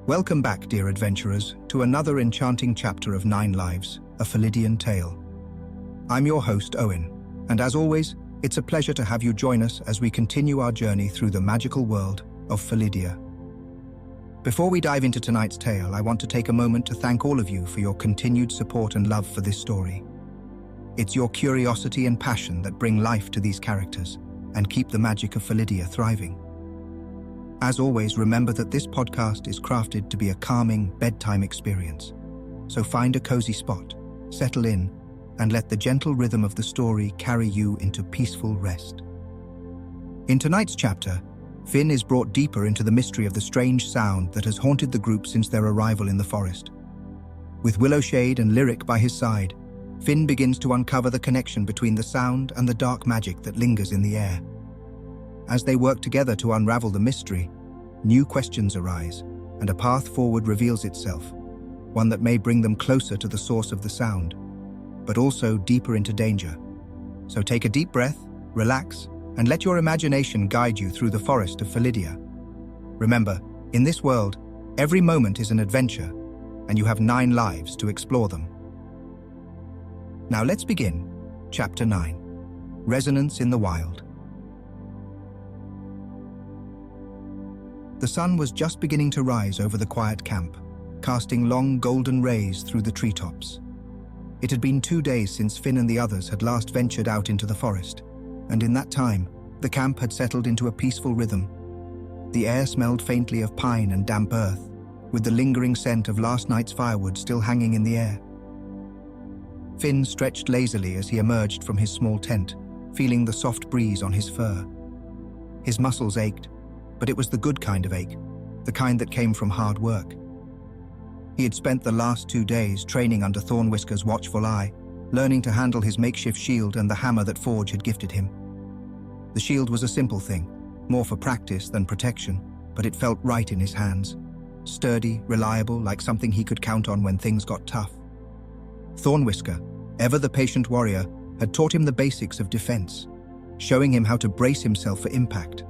Welcome back, dear adventurers, to another enchanting chapter of 9 Lives, a Felidian Tale. I'm your host, Owen, and as always, it's a pleasure to have you join us as we continue our journey through the magical world of Felidia. Before we dive into tonight's tale, I want to take a moment to thank all of you for your continued support and love for this story. It's your curiosity and passion that bring life to these characters and keep the magic of Felidia thriving. As always, remember that this podcast is crafted to be a calming bedtime experience. So find a cozy spot, settle in, and let the gentle rhythm of the story carry you into peaceful rest. In tonight's chapter, Finn is brought deeper into the mystery of the strange sound that has haunted the group since their arrival in the forest. With Willowshade and Lyric by his side, Finn begins to uncover the connection between the sound and the dark magic that lingers in the air. As they work together to unravel the mystery, new questions arise, and a path forward reveals itself, one that may bring them closer to the source of the sound, but also deeper into danger. So take a deep breath, relax, and let your imagination guide you through the forest of Felidia. Remember, in this world, every moment is an adventure, and you have 9 lives to explore them. Now let's begin. Chapter 9. Resonance in the Wild. The sun was just beginning to rise over the quiet camp, casting long golden rays through the treetops. It had been 2 days since Finn and the others had last ventured out into the forest, and in that time, the camp had settled into a peaceful rhythm. The air smelled faintly of pine and damp earth, with the lingering scent of last night's firewood still hanging in the air. Finn stretched lazily as he emerged from his small tent, feeling the soft breeze on his fur. His muscles ached, but it was the good kind of ache, the kind that came from hard work. He had spent the last 2 days training under Thornwhisker's watchful eye, learning to handle his makeshift shield and the hammer that Forge had gifted him. The shield was a simple thing, more for practice than protection, but it felt right in his hands. Sturdy, reliable, like something he could count on when things got tough. Thornwhisker, ever the patient warrior, had taught him the basics of defense, showing him how to brace himself for impact,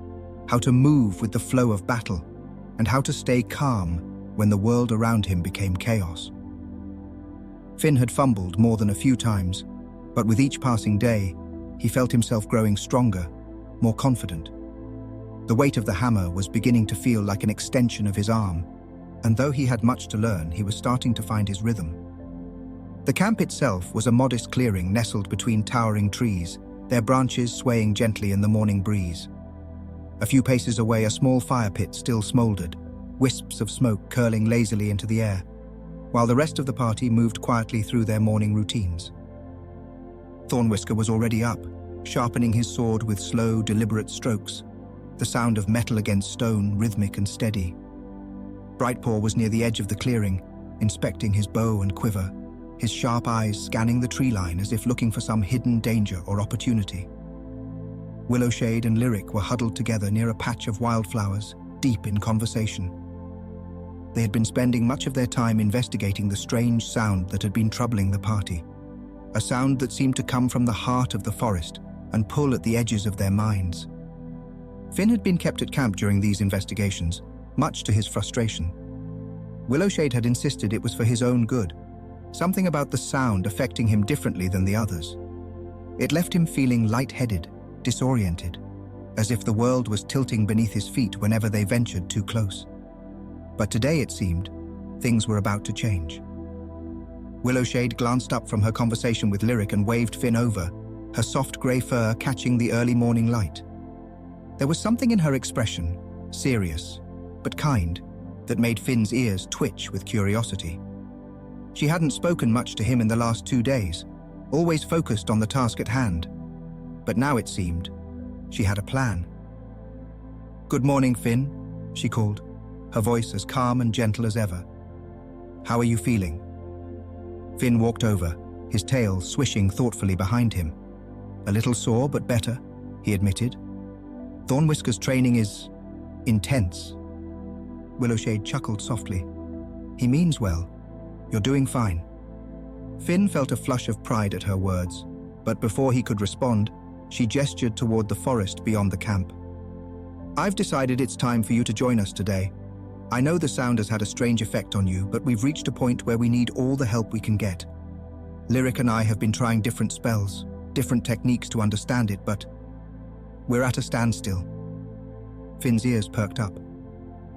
how to move with the flow of battle, and how to stay calm when the world around him became chaos. Finn had fumbled more than a few times, but with each passing day, he felt himself growing stronger, more confident. The weight of the hammer was beginning to feel like an extension of his arm, and though he had much to learn, he was starting to find his rhythm. The camp itself was a modest clearing nestled between towering trees, their branches swaying gently in the morning breeze. A few paces away, a small fire pit still smoldered, wisps of smoke curling lazily into the air, while the rest of the party moved quietly through their morning routines. Thornwhisker was already up, sharpening his sword with slow, deliberate strokes, the sound of metal against stone rhythmic and steady. Brightpaw was near the edge of the clearing, inspecting his bow and quiver, his sharp eyes scanning the tree line as if looking for some hidden danger or opportunity. Willowshade and Lyric were huddled together near a patch of wildflowers, deep in conversation. They had been spending much of their time investigating the strange sound that had been troubling the party, a sound that seemed to come from the heart of the forest and pull at the edges of their minds. Finn had been kept at camp during these investigations, much to his frustration. Willowshade had insisted it was for his own good, something about the sound affecting him differently than the others. It left him feeling lightheaded, disoriented, as if the world was tilting beneath his feet whenever they ventured too close. But today, it seemed, things were about to change. Willowshade glanced up from her conversation with Lyric and waved Finn over, her soft grey fur catching the early morning light. There was something in her expression, serious, but kind, that made Finn's ears twitch with curiosity. She hadn't spoken much to him in the last 2 days, always focused on the task at hand. But now it seemed, she had a plan. "Good morning, Finn," she called, her voice as calm and gentle as ever. "How are you feeling?" Finn walked over, his tail swishing thoughtfully behind him. "A little sore, but better," he admitted. "Thornwhisker's training is intense." Willowshade chuckled softly. "He means well. You're doing fine." Finn felt a flush of pride at her words, but before he could respond, she gestured toward the forest beyond the camp. "I've decided it's time for you to join us today. I know the sound has had a strange effect on you, but we've reached a point where we need all the help we can get. Lyric and I have been trying different spells, different techniques to understand it, but we're at a standstill. Finn's ears perked up.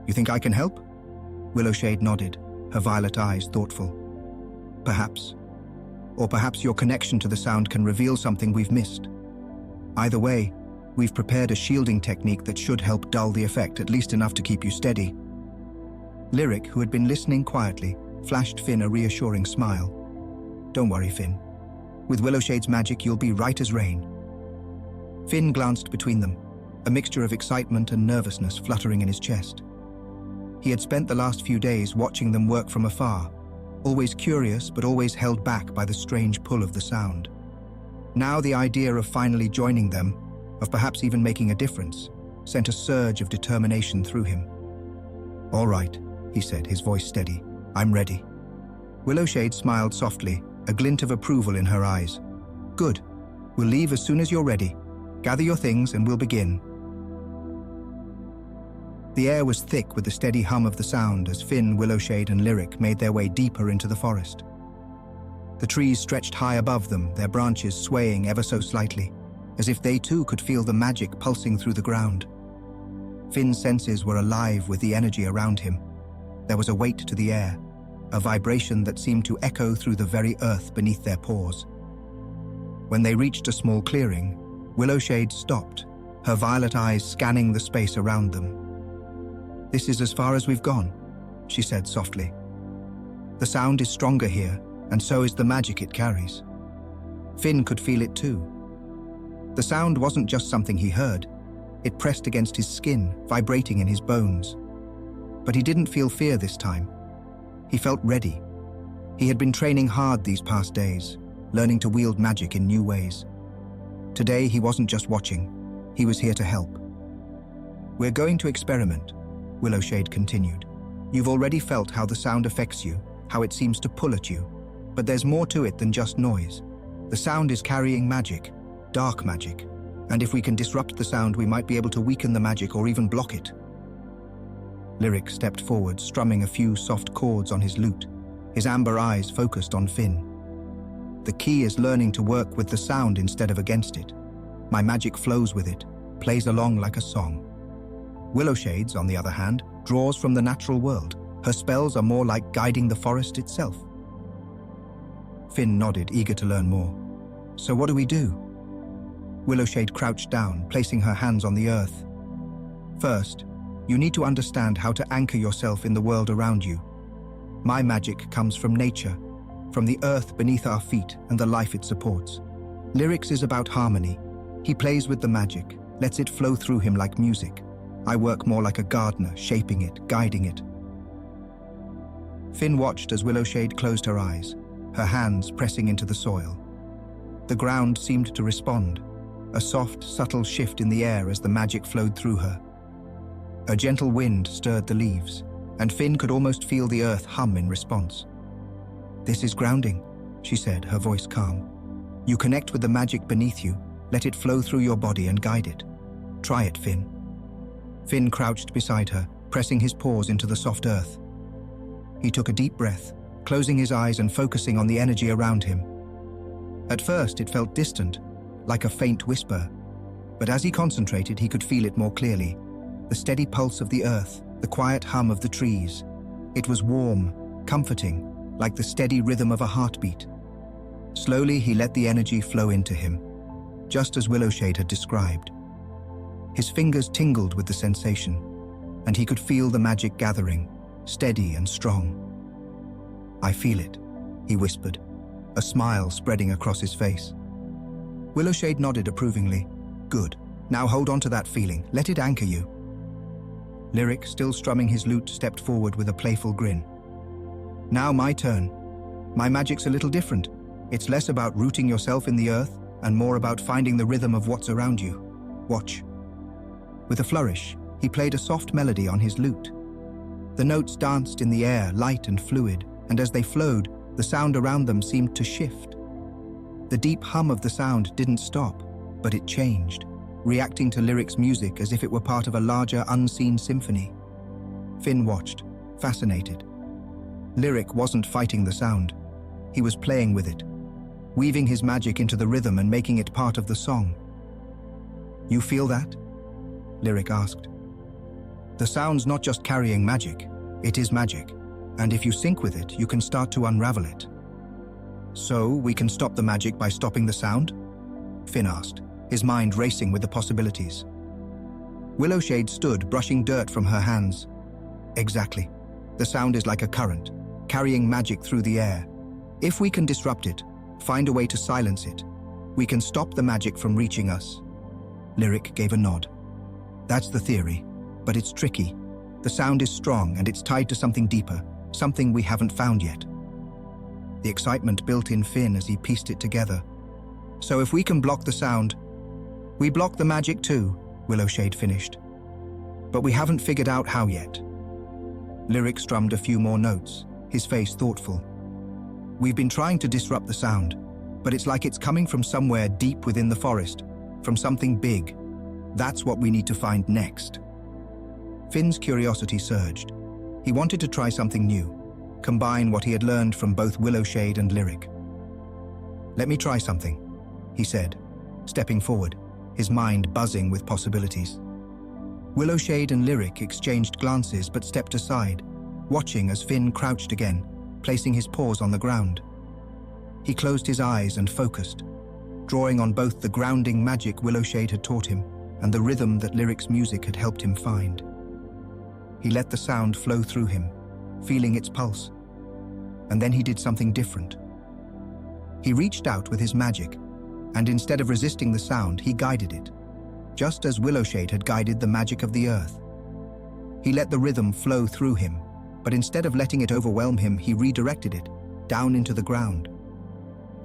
You think I can help? Willowshade nodded, her violet eyes thoughtful. Perhaps. Or perhaps your connection to the sound can reveal something we've missed. Either way, we've prepared a shielding technique that should help dull the effect, at least enough to keep you steady. Lyric, who had been listening quietly, flashed Finn a reassuring smile. Don't worry, Finn. With Willowshade's magic, you'll be right as rain. Finn glanced between them, a mixture of excitement and nervousness fluttering in his chest. He had spent the last few days watching them work from afar, always curious but always held back by the strange pull of the sound. Now the idea of finally joining them, of perhaps even making a difference, sent a surge of determination through him. All right, he said, his voice steady. I'm ready. Willowshade smiled softly, a glint of approval in her eyes. Good. We'll leave as soon as you're ready. Gather your things and we'll begin. The air was thick with the steady hum of the sound as Finn, Willowshade, and Lyric made their way deeper into the forest. The trees stretched high above them, their branches swaying ever so slightly, as if they too could feel the magic pulsing through the ground. Finn's senses were alive with the energy around him. There was a weight to the air, a vibration that seemed to echo through the very earth beneath their paws. When they reached a small clearing, Willowshade stopped, her violet eyes scanning the space around them. This is as far as we've gone, she said softly. The sound is stronger here, and so is the magic it carries. Finn could feel it too. The sound wasn't just something he heard. It pressed against his skin, vibrating in his bones. But he didn't feel fear this time. He felt ready. He had been training hard these past days, learning to wield magic in new ways. Today he wasn't just watching, he was here to help. We're going to experiment, Willowshade continued. You've already felt how the sound affects you, how it seems to pull at you. But there's more to it than just noise. The sound is carrying magic, dark magic. And if we can disrupt the sound, we might be able to weaken the magic or even block it. Lyric stepped forward, strumming a few soft chords on his lute, his amber eyes focused on Finn. The key is learning to work with the sound instead of against it. My magic flows with it, plays along like a song. Willowshade's, on the other hand, draws from the natural world. Her spells are more like guiding the forest itself. Finn nodded, eager to learn more. So what do we do? Willowshade crouched down, placing her hands on the earth. First, you need to understand how to anchor yourself in the world around you. My magic comes from nature, from the earth beneath our feet and the life it supports. Lyrics is about harmony. He plays with the magic, lets it flow through him like music. I work more like a gardener, shaping it, guiding it. Finn watched as Willowshade closed her eyes, her hands pressing into the soil. The ground seemed to respond, a soft, subtle shift in the air as the magic flowed through her. A gentle wind stirred the leaves, and Finn could almost feel the earth hum in response. This is grounding, she said, her voice calm. You connect with the magic beneath you, let it flow through your body and guide it. Try it, Finn. Finn crouched beside her, pressing his paws into the soft earth. He took a deep breath, closing his eyes and focusing on the energy around him. At first, it felt distant, like a faint whisper, but as he concentrated, he could feel it more clearly. The steady pulse of the earth, the quiet hum of the trees. It was warm, comforting, like the steady rhythm of a heartbeat. Slowly, he let the energy flow into him, just as Willowshade had described. His fingers tingled with the sensation, and he could feel the magic gathering, steady and strong. I feel it, he whispered, a smile spreading across his face. Willowshade nodded approvingly. Good. Now hold on to that feeling. Let it anchor you. Lyric, still strumming his lute, stepped forward with a playful grin. Now my turn. My magic's a little different. It's less about rooting yourself in the earth and more about finding the rhythm of what's around you. Watch. With a flourish, he played a soft melody on his lute. The notes danced in the air, light and fluid, and as they flowed, the sound around them seemed to shift. The deep hum of the sound didn't stop, but it changed, reacting to Lyric's music as if it were part of a larger, unseen symphony. Finn watched, fascinated. Lyric wasn't fighting the sound. He was playing with it, weaving his magic into the rhythm and making it part of the song. "You feel that?" Lyric asked. "The sound's not just carrying magic, it is magic, and if you sync with it, you can start to unravel it." "So, we can stop the magic by stopping the sound?" Finn asked, his mind racing with the possibilities. Willowshade stood, brushing dirt from her hands. "Exactly. The sound is like a current, carrying magic through the air. If we can disrupt it, find a way to silence it, we can stop the magic from reaching us." Lyric gave a nod. "That's the theory, but it's tricky. The sound is strong and it's tied to something deeper, something we haven't found yet." The excitement built in Finn as he pieced it together. "So if we can block the sound, we block the magic too," Willowshade finished. "But we haven't figured out how yet." Lyric strummed a few more notes, his face thoughtful. "We've been trying to disrupt the sound, but it's like it's coming from somewhere deep within the forest, from something big. That's what we need to find next." Finn's curiosity surged. He wanted to try something new, combine what he had learned from both Willowshade and Lyric. "Let me try something," he said, stepping forward, his mind buzzing with possibilities. Willowshade and Lyric exchanged glances but stepped aside, watching as Finn crouched again, placing his paws on the ground. He closed his eyes and focused, drawing on both the grounding magic Willowshade had taught him and the rhythm that Lyric's music had helped him find. He let the sound flow through him, feeling its pulse. And then he did something different. He reached out with his magic, and instead of resisting the sound, he guided it, just as Willowshade had guided the magic of the earth. He let the rhythm flow through him, but instead of letting it overwhelm him, he redirected it, down into the ground.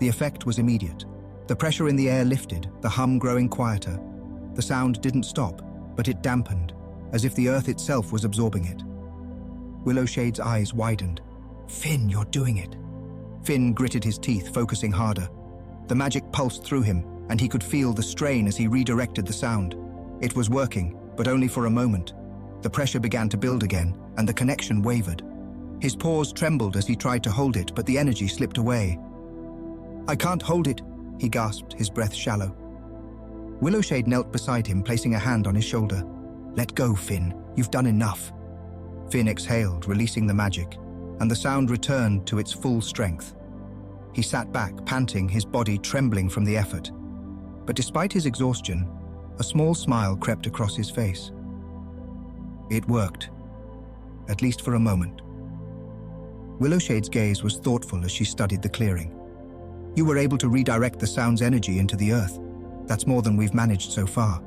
The effect was immediate. The pressure in the air lifted, the hum growing quieter. The sound didn't stop, but it dampened, as if the earth itself was absorbing it. Willowshade's eyes widened. "Finn, you're doing it." Finn gritted his teeth, focusing harder. The magic pulsed through him, and he could feel the strain as he redirected the sound. It was working, but only for a moment. The pressure began to build again, and the connection wavered. His paws trembled as he tried to hold it, but the energy slipped away. "I can't hold it," he gasped, his breath shallow. Willowshade knelt beside him, placing a hand on his shoulder. "Let go, Finn. You've done enough." Finn exhaled, releasing the magic, and the sound returned to its full strength. He sat back, panting, his body trembling from the effort. But despite his exhaustion, a small smile crept across his face. It worked, at least for a moment. Willowshade's gaze was thoughtful as she studied the clearing. "You were able to redirect the sound's energy into the earth. That's more than we've managed so far."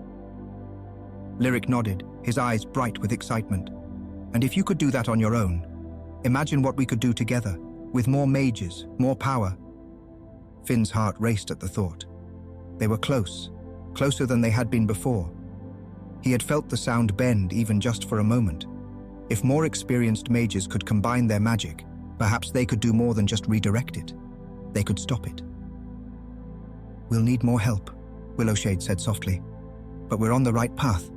Lyric nodded, his eyes bright with excitement. "And if you could do that on your own, imagine what we could do together, with more mages, more power." Finn's heart raced at the thought. They were close, closer than they had been before. He had felt the sound bend even just for a moment. If more experienced mages could combine their magic, perhaps they could do more than just redirect it. They could stop it. "We'll need more help," Willowshade said softly, "but we're on the right path."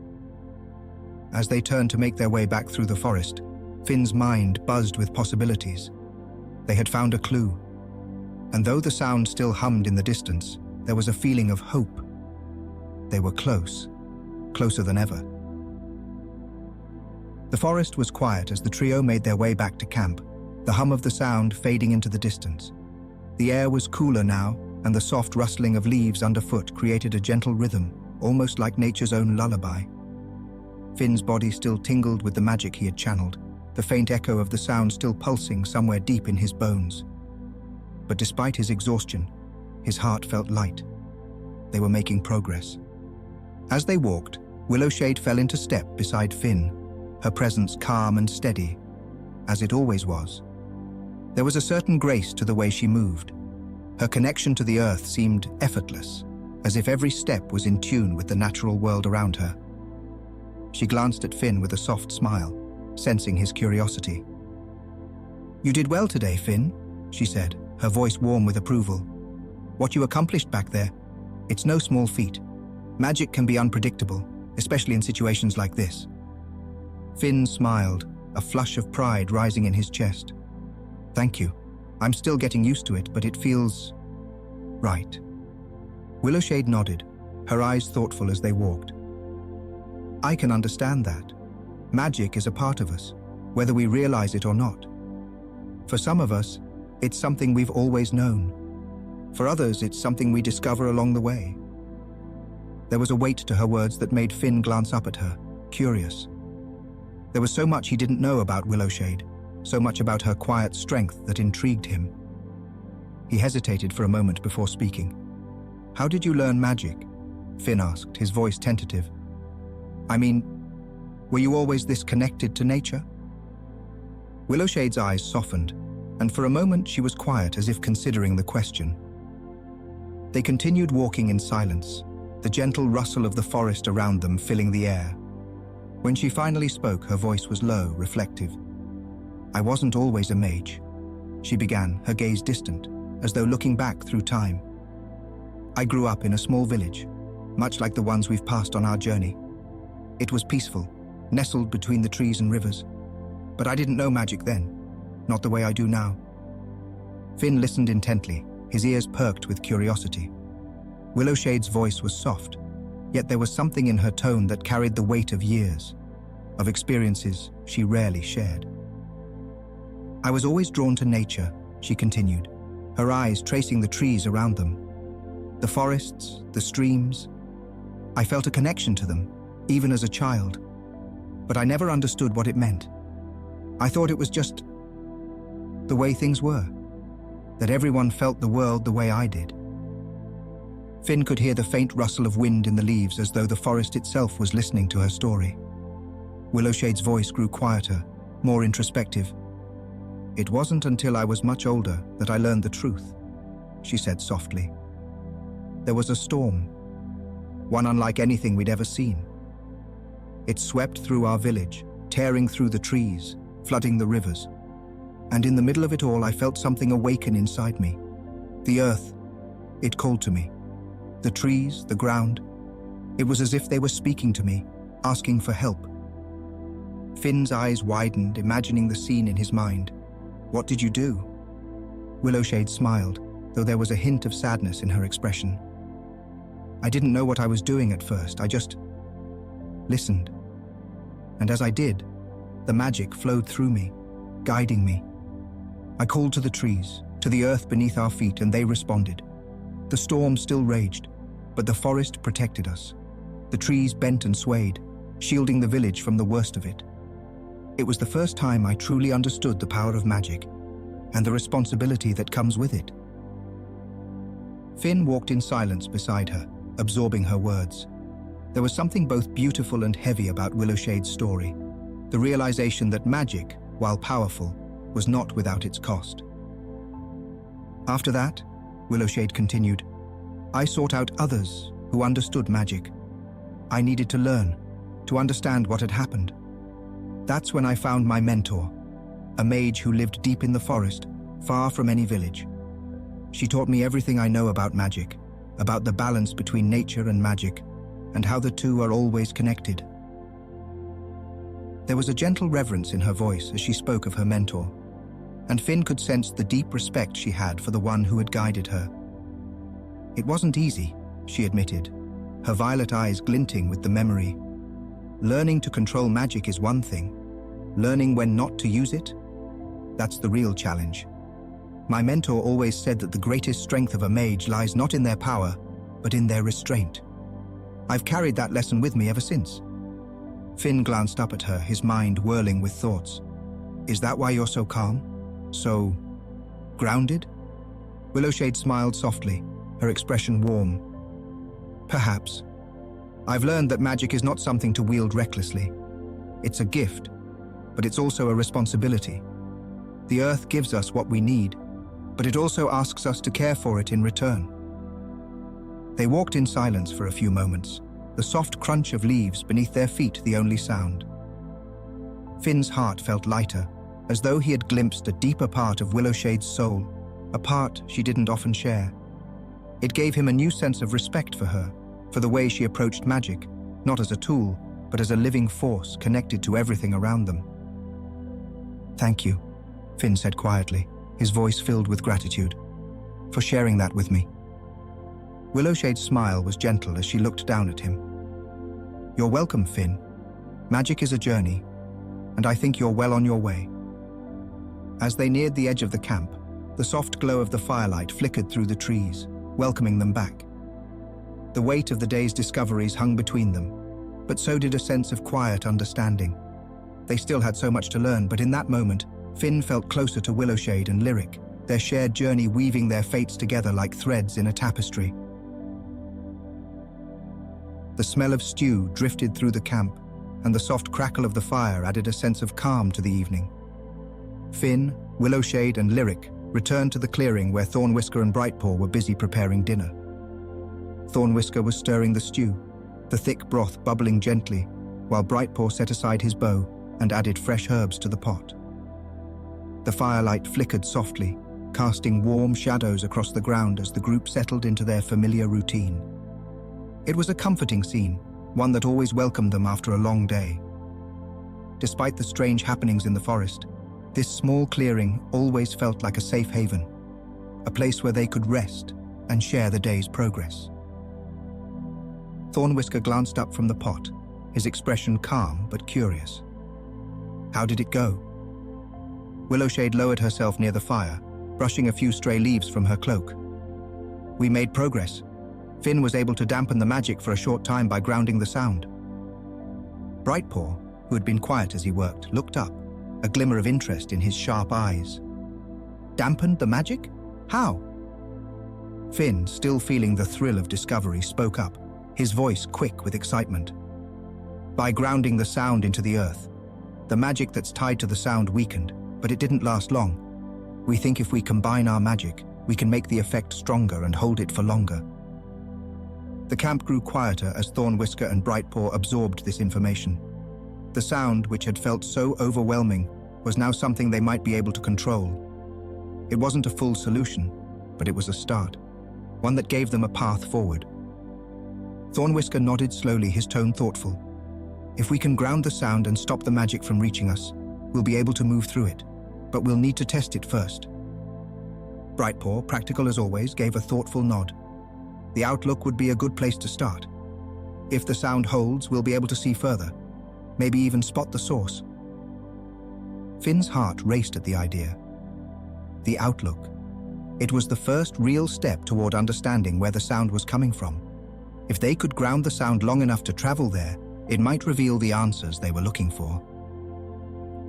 As they turned to make their way back through the forest, Finn's mind buzzed with possibilities. They had found a clue, and though the sound still hummed in the distance, there was a feeling of hope. They were close, closer than ever. The forest was quiet as the trio made their way back to camp, the hum of the sound fading into the distance. The air was cooler now, and the soft rustling of leaves underfoot created a gentle rhythm, almost like nature's own lullaby. Finn's body still tingled with the magic he had channeled, the faint echo of the sound still pulsing somewhere deep in his bones. But despite his exhaustion, his heart felt light. They were making progress. As they walked, Willowshade fell into step beside Finn, her presence calm and steady, as it always was. There was a certain grace to the way she moved. Her connection to the earth seemed effortless, as if every step was in tune with the natural world around her. She glanced at Finn with a soft smile, sensing his curiosity. "You did well today, Finn," she said, her voice warm with approval. "What you accomplished back there, it's no small feat. Magic can be unpredictable, especially in situations like this." Finn smiled, a flush of pride rising in his chest. "Thank you. I'm still getting used to it, but it feels right." Willowshade nodded, her eyes thoughtful as they walked. "I can understand that. Magic is a part of us, whether we realize it or not. For some of us, it's something we've always known. For others, it's something we discover along the way." There was a weight to her words that made Finn glance up at her, curious. There was so much he didn't know about Willowshade, so much about her quiet strength that intrigued him. He hesitated for a moment before speaking. "How did you learn magic?" Finn asked, his voice tentative. "I mean, were you always this connected to nature?" Willowshade's eyes softened, and for a moment she was quiet as if considering the question. They continued walking in silence, the gentle rustle of the forest around them filling the air. When she finally spoke, her voice was low, reflective. "I wasn't always a mage," she began, her gaze distant, as though looking back through time. "I grew up in a small village, much like the ones we've passed on our journey. It was peaceful, nestled between the trees and rivers. But I didn't know magic then, not the way I do now." Finn listened intently, his ears perked with curiosity. Willowshade's voice was soft, yet there was something in her tone that carried the weight of years, of experiences she rarely shared. "I was always drawn to nature," she continued, her eyes tracing the trees around them. "The forests, the streams. I felt a connection to them, even as a child. But I never understood what it meant. I thought it was just the way things were, that everyone felt the world the way I did." Finn could hear the faint rustle of wind in the leaves as though the forest itself was listening to her story. Willowshade's voice grew quieter, more introspective. "It wasn't until I was much older that I learned the truth," she said softly. "There was a storm, one unlike anything we'd ever seen. It swept through our village, tearing through the trees, flooding the rivers. And in the middle of it all, I felt something awaken inside me. The earth, it called to me. The trees, the ground. It was as if they were speaking to me, asking for help." Finn's eyes widened, imagining the scene in his mind. "What did you do?" Willowshade smiled, though there was a hint of sadness in her expression. "I didn't know what I was doing at first. I just listened. And as I did, the magic flowed through me, guiding me. I called to the trees, to the earth beneath our feet, and they responded. The storm still raged, but the forest protected us. The trees bent and swayed, shielding the village from the worst of it. It was the first time I truly understood the power of magic and the responsibility that comes with it." Finn walked in silence beside her, absorbing her words. There was something both beautiful and heavy about Willowshade's story, the realization that magic, while powerful, was not without its cost. "After that," Willowshade continued, "I sought out others who understood magic. I needed to learn, to understand what had happened. That's when I found my mentor, a mage who lived deep in the forest, far from any village. She taught me everything I know about magic, about the balance between nature and magic, and how the two are always connected." There was a gentle reverence in her voice as she spoke of her mentor, and Finn could sense the deep respect she had for the one who had guided her. "It wasn't easy," she admitted, her violet eyes glinting with the memory. "Learning to control magic is one thing. Learning when not to use it? That's the real challenge. My mentor always said that the greatest strength of a mage lies not in their power, but in their restraint. I've carried that lesson with me ever since." Finn glanced up at her, his mind whirling with thoughts. "Is that why you're so calm? So grounded?" Willowshade smiled softly, her expression warm. "Perhaps. I've learned that magic is not something to wield recklessly. It's a gift, but it's also a responsibility. The earth gives us what we need, but it also asks us to care for it in return." They walked in silence for a few moments, the soft crunch of leaves beneath their feet the only sound. Finn's heart felt lighter, as though he had glimpsed a deeper part of Willowshade's soul, a part she didn't often share. It gave him a new sense of respect for her, for the way she approached magic, not as a tool, but as a living force connected to everything around them. "Thank you," Finn said quietly, his voice filled with gratitude, "for sharing that with me." Willowshade's smile was gentle as she looked down at him. "You're welcome, Finn. Magic is a journey, and I think you're well on your way." As they neared the edge of the camp, the soft glow of the firelight flickered through the trees, welcoming them back. The weight of the day's discoveries hung between them, but so did a sense of quiet understanding. They still had so much to learn, but in that moment, Finn felt closer to Willowshade and Lyric, their shared journey weaving their fates together like threads in a tapestry. The smell of stew drifted through the camp, and the soft crackle of the fire added a sense of calm to the evening. Finn, Willowshade, and Lyric returned to the clearing where Thornwhisker and Brightpaw were busy preparing dinner. Thornwhisker was stirring the stew, the thick broth bubbling gently, while Brightpaw set aside his bow and added fresh herbs to the pot. The firelight flickered softly, casting warm shadows across the ground as the group settled into their familiar routine. It was a comforting scene, one that always welcomed them after a long day. Despite the strange happenings in the forest, this small clearing always felt like a safe haven, a place where they could rest and share the day's progress. Thornwhisker glanced up from the pot, his expression calm but curious. "How did it go?" Willowshade lowered herself near the fire, brushing a few stray leaves from her cloak. "We made progress. Finn was able to dampen the magic for a short time by grounding the sound." Brightpaw, who had been quiet as he worked, looked up, a glimmer of interest in his sharp eyes. "Dampened the magic? How?" Finn, still feeling the thrill of discovery, spoke up, his voice quick with excitement. "By grounding the sound into the earth. The magic that's tied to the sound weakened, but it didn't last long. We think if we combine our magic, we can make the effect stronger and hold it for longer." The camp grew quieter as Thornwhisker and Brightpaw absorbed this information. The sound, which had felt so overwhelming, was now something they might be able to control. It wasn't a full solution, but it was a start, one that gave them a path forward. Thornwhisker nodded slowly, his tone thoughtful. "If we can ground the sound and stop the magic from reaching us, we'll be able to move through it, but we'll need to test it first." Brightpaw, practical as always, gave a thoughtful nod. "The outlook would be a good place to start. If the sound holds, we'll be able to see further, maybe even spot the source." Finn's heart raced at the idea. The outlook. It was the first real step toward understanding where the sound was coming from. If they could ground the sound long enough to travel there, it might reveal the answers they were looking for.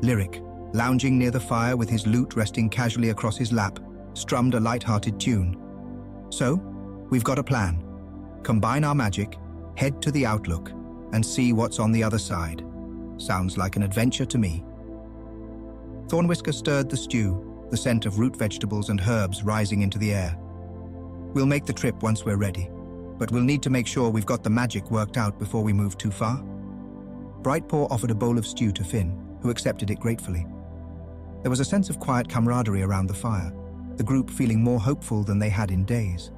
Lyric, lounging near the fire with his lute resting casually across his lap, strummed a light-hearted tune. "So, we've got a plan. Combine our magic, head to the outlook, and see what's on the other side. Sounds like an adventure to me." Thornwhisker stirred the stew, the scent of root vegetables and herbs rising into the air. "We'll make the trip once we're ready, but we'll need to make sure we've got the magic worked out before we move too far." Brightpaw offered a bowl of stew to Finn, who accepted it gratefully. There was a sense of quiet camaraderie around the fire, the group feeling more hopeful than they had in days.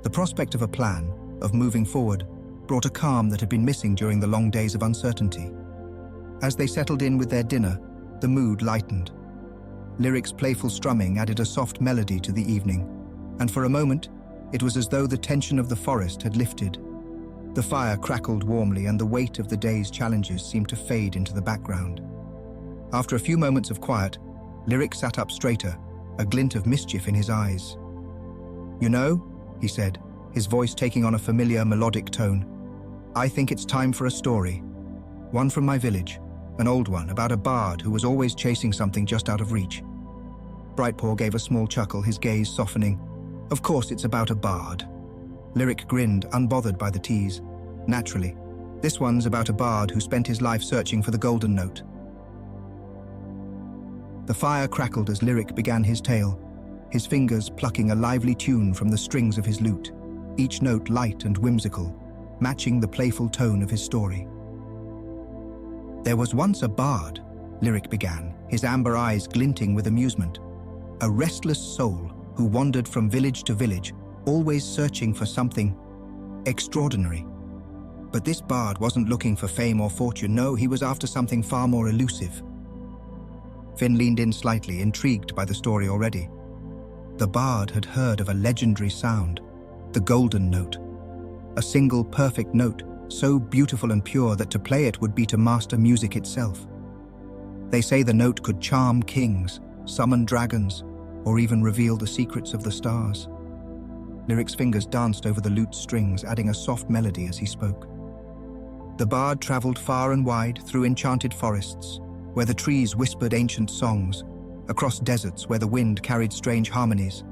The prospect of a plan, of moving forward, brought a calm that had been missing during the long days of uncertainty. As they settled in with their dinner, the mood lightened. Lyric's playful strumming added a soft melody to the evening, and for a moment, it was as though the tension of the forest had lifted. The fire crackled warmly, and the weight of the day's challenges seemed to fade into the background. After a few moments of quiet, Lyric sat up straighter, a glint of mischief in his eyes. "You know," he said, his voice taking on a familiar melodic tone, "I think it's time for a story. One from my village, an old one about a bard who was always chasing something just out of reach." Brightpaw gave a small chuckle, his gaze softening. "Of course it's about a bard." Lyric grinned, unbothered by the tease. "Naturally. This one's about a bard who spent his life searching for the golden note." The fire crackled as Lyric began his tale, his fingers plucking a lively tune from the strings of his lute, each note light and whimsical, matching the playful tone of his story. "There was once a bard," Lyric began, his amber eyes glinting with amusement. "A restless soul who wandered from village to village, always searching for something extraordinary. But this bard wasn't looking for fame or fortune. No, he was after something far more elusive." Finn leaned in slightly, intrigued by the story already. The bard had heard of a legendary sound, the golden note. A single perfect note, so beautiful and pure that to play it would be to master music itself. They say the note could charm kings, summon dragons, or even reveal the secrets of the stars. Lyric's fingers danced over the lute's strings, adding a soft melody as he spoke. The bard traveled far and wide through enchanted forests, where the trees whispered ancient songs, across deserts where the wind carried strange harmonies,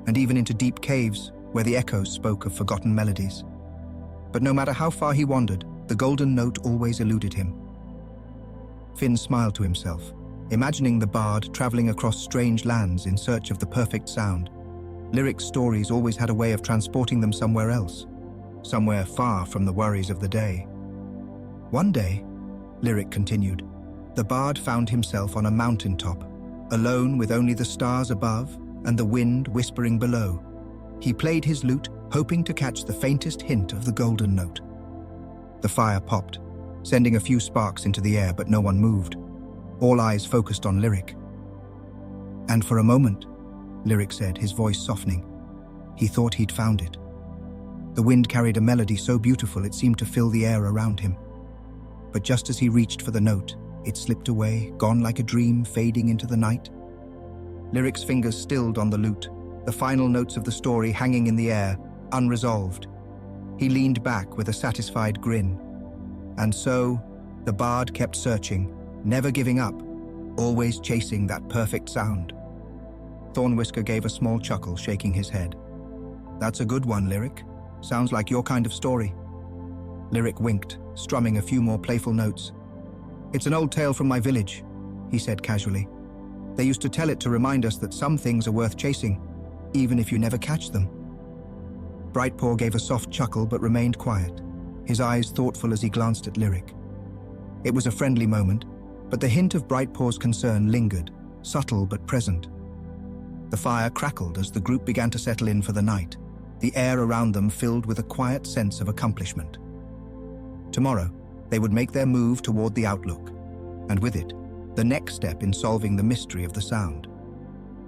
and even into deep caves where the echoes spoke of forgotten melodies. But no matter how far he wandered, the golden note always eluded him. Finn smiled to himself, imagining the bard traveling across strange lands in search of the perfect sound. Lyric's stories always had a way of transporting them somewhere else, somewhere far from the worries of the day. One day, Lyric continued, the bard found himself on a mountaintop, alone with only the stars above and the wind whispering below. He played his lute, hoping to catch the faintest hint of the golden note. The fire popped, sending a few sparks into the air, but no one moved. All eyes focused on Lyric. And for a moment, Lyric said, his voice softening, he thought he'd found it. The wind carried a melody so beautiful it seemed to fill the air around him. But just as he reached for the note, it slipped away, gone like a dream, fading into the night. Lyric's fingers stilled on the lute, the final notes of the story hanging in the air, unresolved. He leaned back with a satisfied grin. And so, the bard kept searching, never giving up, always chasing that perfect sound. Thornwhisker gave a small chuckle, shaking his head. That's a good one, Lyric. Sounds like your kind of story. Lyric winked, strumming a few more playful notes. It's an old tale from my village, he said casually. They used to tell it to remind us that some things are worth chasing, even if you never catch them. Brightpaw gave a soft chuckle but remained quiet, his eyes thoughtful as he glanced at Lyric. It was a friendly moment, but the hint of Brightpaw's concern lingered, subtle but present. The fire crackled as the group began to settle in for the night, the air around them filled with a quiet sense of accomplishment. Tomorrow, they would make their move toward the outlook, and with it, the next step in solving the mystery of the sound.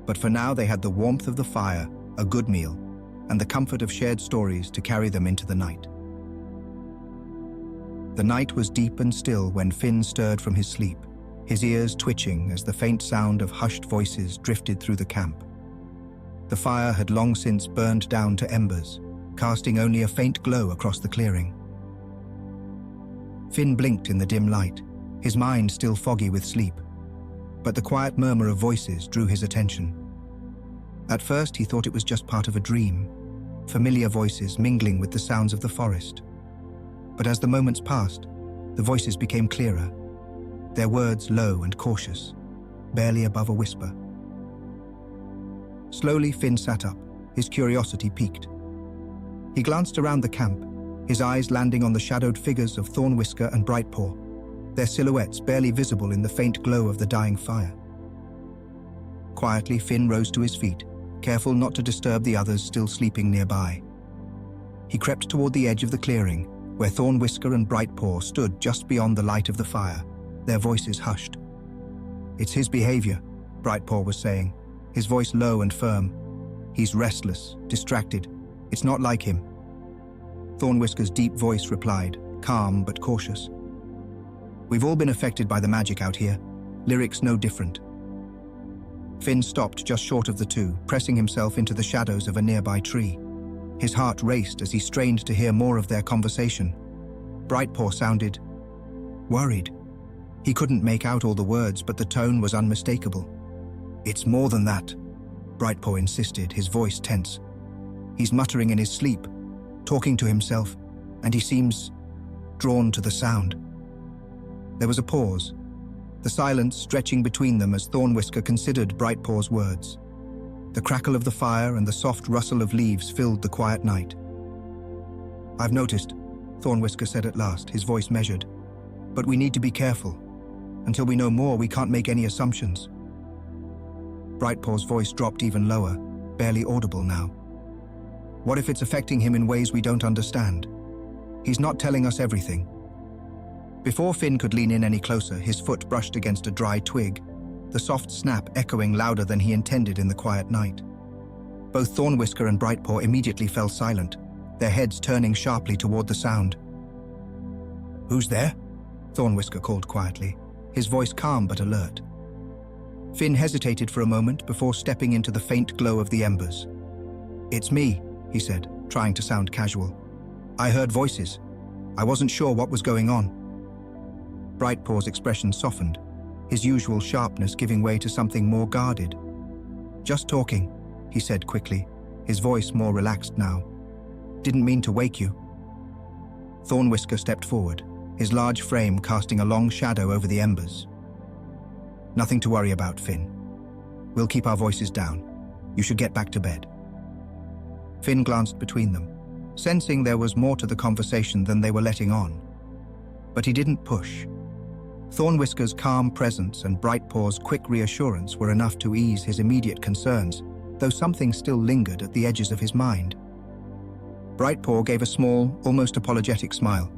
But for now they had the warmth of the fire, a good meal, and the comfort of shared stories to carry them into the night. The night was deep and still when Finn stirred from his sleep, his ears twitching as the faint sound of hushed voices drifted through the camp. The fire had long since burned down to embers, casting only a faint glow across the clearing. Finn blinked in the dim light, his mind still foggy with sleep, but the quiet murmur of voices drew his attention. At first he thought it was just part of a dream, familiar voices mingling with the sounds of the forest. But as the moments passed, the voices became clearer, their words low and cautious, barely above a whisper. Slowly Finn sat up, his curiosity piqued. He glanced around the camp, his eyes landing on the shadowed figures of Thornwhisker and Brightpaw, their silhouettes barely visible in the faint glow of the dying fire. Quietly, Finn rose to his feet, careful not to disturb the others still sleeping nearby. He crept toward the edge of the clearing, where Thornwhisker and Brightpaw stood just beyond the light of the fire, their voices hushed. It's his behavior, Brightpaw was saying, his voice low and firm. He's restless, distracted. It's not like him. Thornwhisker's deep voice replied, calm but cautious. We've all been affected by the magic out here. Lyric's no different. Finn stopped just short of the two, pressing himself into the shadows of a nearby tree. His heart raced as he strained to hear more of their conversation. Brightpaw sounded worried. He couldn't make out all the words, but the tone was unmistakable. It's more than that, Brightpaw insisted, his voice tense. He's muttering in his sleep, talking to himself, and he seems drawn to the sound. There was a pause, the silence stretching between them as Thornwhisker considered Brightpaw's words. The crackle of the fire and the soft rustle of leaves filled the quiet night. I've noticed, Thornwhisker said at last, his voice measured. But we need to be careful. Until we know more, we can't make any assumptions. Brightpaw's voice dropped even lower, barely audible now. What if it's affecting him in ways we don't understand? He's not telling us everything. Before Finn could lean in any closer, his foot brushed against a dry twig, the soft snap echoing louder than he intended in the quiet night. Both Thornwhisker and Brightpaw immediately fell silent, their heads turning sharply toward the sound. "Who's there?" Thornwhisker called quietly, his voice calm but alert. Finn hesitated for a moment before stepping into the faint glow of the embers. "It's me," he said, trying to sound casual. "I heard voices. I wasn't sure what was going on." Brightpaw's expression softened, his usual sharpness giving way to something more guarded. "Just talking," he said quickly, his voice more relaxed now. "Didn't mean to wake you." Thornwhisker stepped forward, his large frame casting a long shadow over the embers. "Nothing to worry about, Finn. We'll keep our voices down. You should get back to bed." Finn glanced between them, sensing there was more to the conversation than they were letting on. But he didn't push. Thornwhisker's calm presence and Brightpaw's quick reassurance were enough to ease his immediate concerns, though something still lingered at the edges of his mind. Brightpaw gave a small, almost apologetic smile.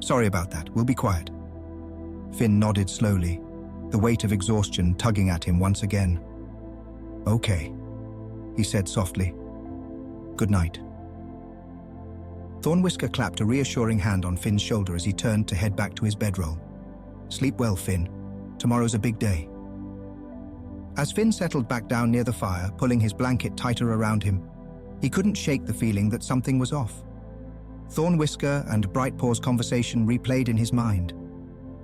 "Sorry about that, we'll be quiet." Finn nodded slowly, the weight of exhaustion tugging at him once again. "Okay," he said softly. "Good night." Thornwhisker clapped a reassuring hand on Finn's shoulder as he turned to head back to his bedroll. "Sleep well, Finn. Tomorrow's a big day." As Finn settled back down near the fire, pulling his blanket tighter around him, he couldn't shake the feeling that something was off. Thornwhisker and Brightpaw's conversation replayed in his mind.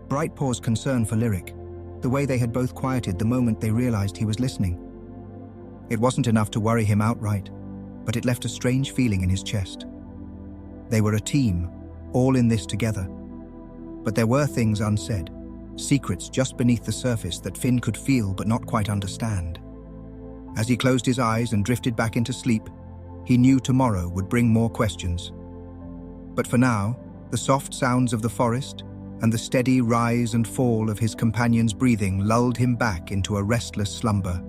Brightpaw's concern for Lyric, the way they had both quieted the moment they realized he was listening. It wasn't enough to worry him outright, but it left a strange feeling in his chest. They were a team, all in this together. But there were things unsaid, secrets just beneath the surface that Finn could feel but not quite understand. As he closed his eyes and drifted back into sleep, he knew tomorrow would bring more questions. But for now, the soft sounds of the forest and the steady rise and fall of his companion's breathing lulled him back into a restless slumber.